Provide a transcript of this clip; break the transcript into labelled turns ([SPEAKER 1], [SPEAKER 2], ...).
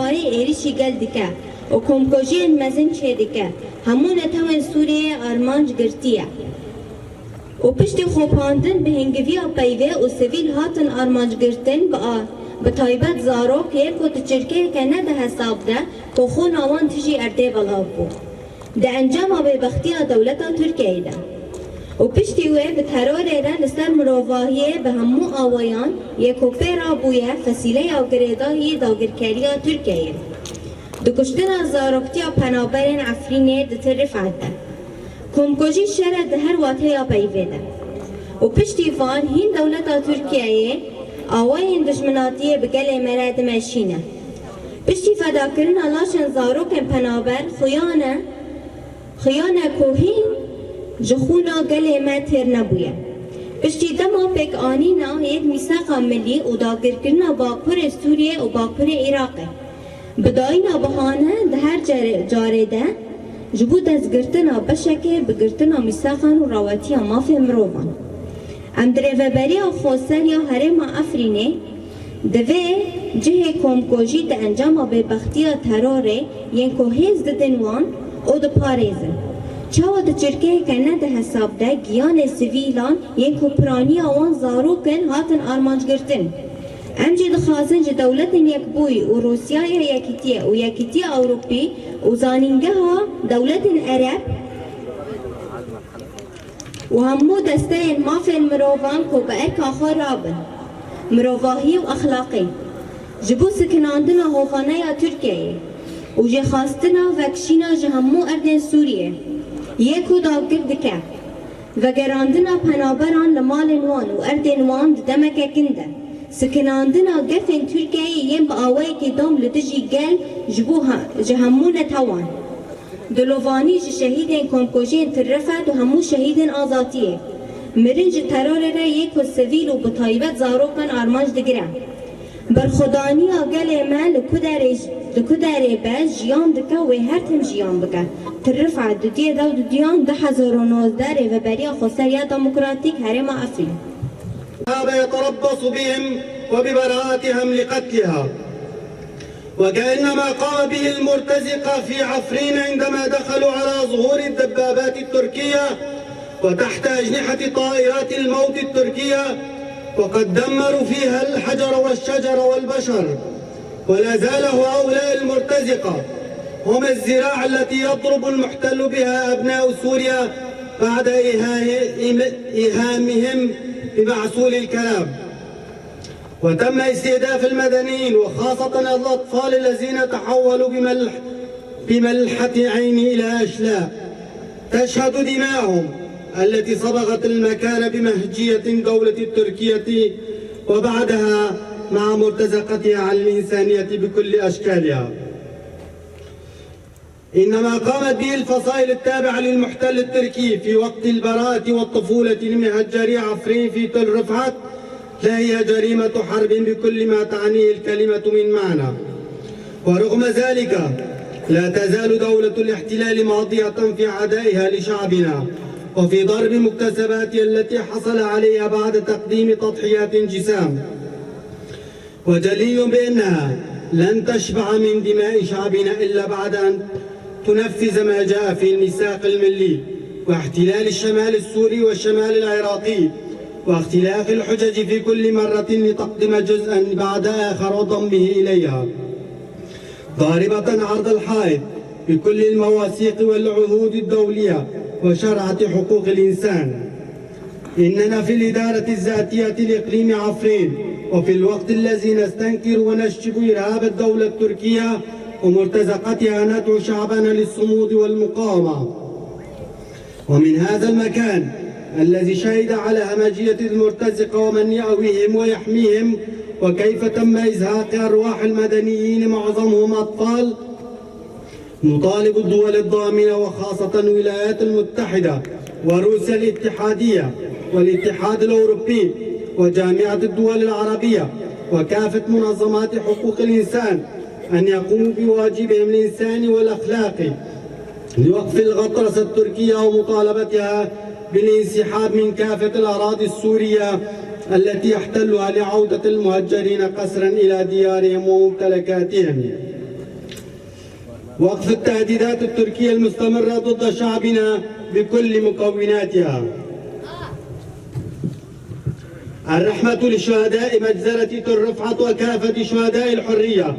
[SPEAKER 1] مرافعی ایریشی گل دکه و کمکوژی مزن چه دکه همون توان سوریه آرمانج گرتیه و پشت خوپاندن به هنگوی پیوه و سویل هاتن آرمانج گرتن به تایبت زاروک یک و تچرکه که نه ده حساب ده که خون آوان تجی ارده بلاو بود ده انجام به بختی دولت ترکیه ده و پشتی وی به ترور را لسر مروواهیه به همو آوایان یک و پیرا بویه فسیله او گریداهی داگرکاری ترکیه دکشتن زاروکتی پنابرین عفرینه ده طرف عده کمکوژی شهر ده هر واته پیوه ده و پشتی وان هین دولت ترکیه آوائین دشمناتیه بگل مراد مشینه پشتی فداکرین اللهشن زاروکن پنابر خیانه کوهین جخونا گل ما تیر نبویه پشتی دما پک آنینا یک میثاق ملی و داگرکرین باکپور سوریه و باکپور عراقه بداینا بهانه ده هر جاره ده جبو دزگرتنا بشکه بگرتنا میثاقان و راوتی مافی مروان ام دریوبری و خوستن یا هرم افرینه دوه جه کمکوژی ده انجام به بختی تراره ین که هیز ده دنوان او ده پاریزن چاو ده چرکه کنه ده حساب ده گیان سویلان ین که پرانی آوان زاروکن هاتن آرمانج گرتن ام جه دخوازن جه دولت یک بوی و روسیای یکیتیه و یکیتیه اوروپی و زانینگه ها دولت عرب و همو دسته مافی مروان که به ارک آخر رابن مروواهی و اخلاقی جبو سکناندنا هوخانه یا ترکیه و جه خواستنا وکشینا جه همو اردن سوریه یکو داگر دکه و گراندنا پنابران لمال نوان و اردن وان دمک کنده سکناندنا گفن ترکیه یم با آوه که دوم لدجی گل جبو جه همو نتوان دلوانی شهیدین کمکوژین ترفت و همو شهیدین آزاتیه مرنج ترار را یک و سویل و بطایبت زاروکن آرمانج دگره برخدانی آگل ما لکودره باز جیان دکه و هر تم جیان بکه ترفت دودیه دو دودیان 2019 و بریا خسریا دموکراتیک هرم افرین
[SPEAKER 2] هذا يتربص بهم وببراءتهم لقتلها وكأنما قام به المرتزقة في عفرين عندما دخلوا على ظهور الدبابات التركية وتحت أجنحة طائرات الموت التركية وقد دمروا فيها الحجر والشجر والبشر ولا زال هؤلاء المرتزقة هم الزراعة التي يضرب المحتل بها أبناء سوريا بعد إيهامهم بمعسول الكلام وتم استهداف المدنيين وخاصة الأطفال الذين تحولوا بملحة عين إلى أشلاء تشهد دماءهم التي صبغت المكان بمهجية دولة التركية وبعدها مع مرتزقتها عن الإنسانية بكل أشكالها. إنما قامت به الفصائل التابعة للمحتل التركي في وقت البراءة والطفولة لمهجري عفرين في تل رفعت لا هي جريمة حرب بكل ما تعنيه الكلمة من معنى. ورغم ذلك لا تزال دولة الاحتلال ماضية في عدائها لشعبنا وفي ضرب مكتسباتها التي حصل عليها بعد تقديم تضحيات جسام. وجلي بأنها لن تشبع من دماء شعبنا إلا بعد أن تنفذ ما جاء في الميثاق الملي واحتلال الشمال السوري والشمال العراقي واختلاف الحجج في كل مرة لتقدم جزءا بعد آخر وضمه إليها ضاربة عرض الحائط بكل المواثيق والعهود الدولية وشرعة حقوق الإنسان. إننا في الإدارة الذاتية لإقليم عفرين وفي الوقت الذي نستنكر ونشجب إرهاب الدولة التركية ومرتزقتها ندعو شعبنا للصمود والمقاومة. ومن هذا المكان الذي شهد على همجية المرتزقة ومن يأويهم ويحميهم وكيف تم إزهاق أرواح المدنيين معظمهم أطفال نطالب الدول الضامنة وخاصة الولايات المتحدة وروسيا الاتحادية والاتحاد الأوروبي وجامعة الدول العربية وكافة منظمات حقوق الإنسان أن يقوموا بواجبهم الإنساني والأخلاقي لوقف الغطرسة التركية ومطالبتها بالانسحاب من كافة الأراضي السورية التي يحتلها لعودة المهجرين قسرا إلى ديارهم وممتلكاتهم. وقف التهديدات التركية المستمرة ضد شعبنا بكل مكوناتها. الرحمة للشهداء مجزرة الرفعة وكافة شهداء الحرية.